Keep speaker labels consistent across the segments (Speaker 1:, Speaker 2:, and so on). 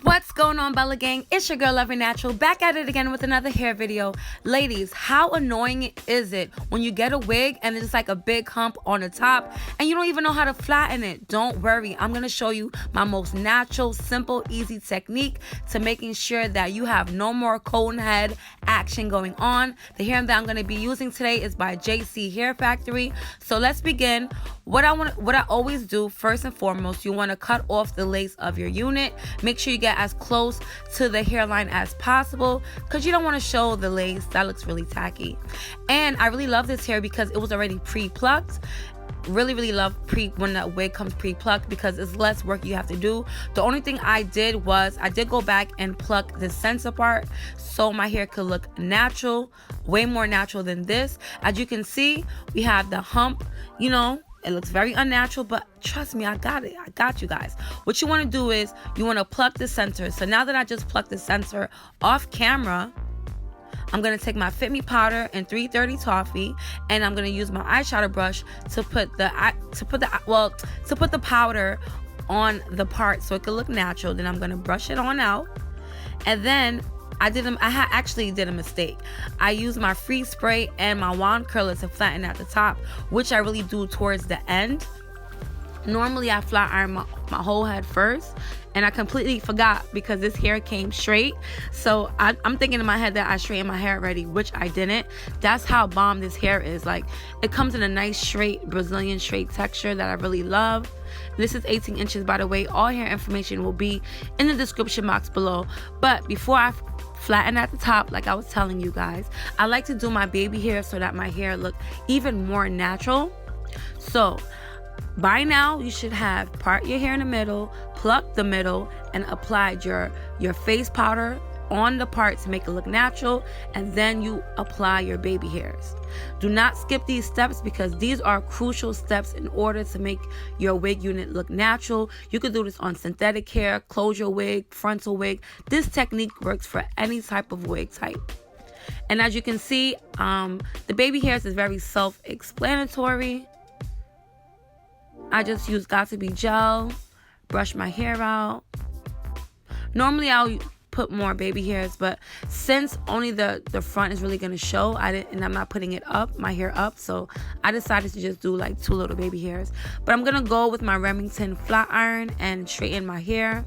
Speaker 1: What's going on, Bella Gang? It's your girl Loving Natural, back at it again with another hair video. Ladies, how annoying is it when you get a wig and it's like a big hump on the top and you don't even know how to flatten it? Don't worry, I'm gonna show you my most natural, simple, easy technique to making sure that you have no more cone head action going on. The hair that I'm gonna be using today is by JC Hair Factory. So let's begin. What I always do first and foremost, you want to cut off the lace of your unit. Make sure you get as close to the hairline as possible because you don't want to show the lace. That looks really tacky. And I really love this hair because it was already pre-plucked. Really love when that wig comes pre-plucked because it's less work you have to do. The only thing I did was I did go back and pluck the center part so my hair could look natural, way more natural than this. As you can see, we have the hump, you know. It looks very unnatural, but trust me, I got it. I got you guys. What you want to do is you want to pluck the center. So now that I just plucked the center off camera, I'm going to take my Fit Me powder and 330 toffee, and I'm going to use my eyeshadow brush to put the powder on the part so it could look natural. Then I'm going to brush it on out, and then I actually did a mistake. I used my free spray and my wand curler to flatten at the top, which I really do towards the end. Normally I flat iron my whole head first, and I completely forgot because this hair came straight. So I'm thinking in my head that I straightened my hair already, which I didn't. That's how bomb this hair is. Like, it comes in a nice straight Brazilian straight texture that I really love. This is 18 inches, by the way. All hair information will be in the description box below. But before I flatten at the top, like I was telling you guys, I like to do my baby hair so that my hair look even more natural. So by now you should have part your hair in the middle, pluck the middle, and applied your face powder on the part to make it look natural, and then you apply your baby hairs. Do not skip these steps because these are crucial steps in order to make your wig unit look natural. You could do this on synthetic hair, closure wig, frontal wig. This technique works for any type of wig type. And as you can see, the baby hairs is very self-explanatory. I just use Got To Be gel, brush my hair out. Normally I'll put more baby hairs, but since only the front is really going to show, and I'm not putting it up, my hair up, so I decided to just do like 2 little baby hairs. But I'm going to go with my Remington flat iron and straighten my hair.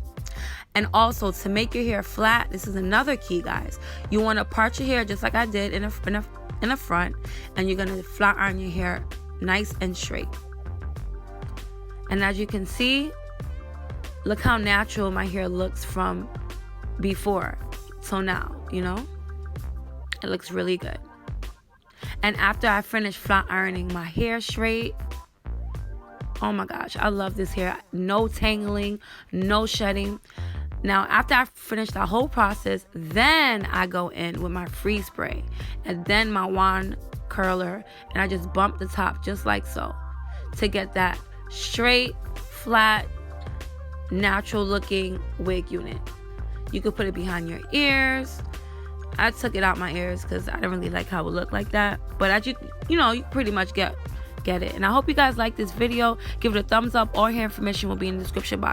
Speaker 1: And also, to make your hair flat, this is another key, guys. You want to part your hair just like I did in the front, and you're going to flat iron your hair nice and straight. And as you can see, look how natural my hair looks from before so now, you know. It looks really good. And after I finish flat ironing my hair straight, oh my gosh, I love this hair. No tangling, no shedding. Now after I finish the whole process, then I go in with my free spray and then my wand curler, and I just bump the top just like so to get that straight, flat, natural looking wig unit. You could put it behind your ears. I took it out my ears because I didn't really like how it looked like that. But as you pretty much get it. And I hope you guys like this video. Give it a thumbs up. All hair information will be in the description box.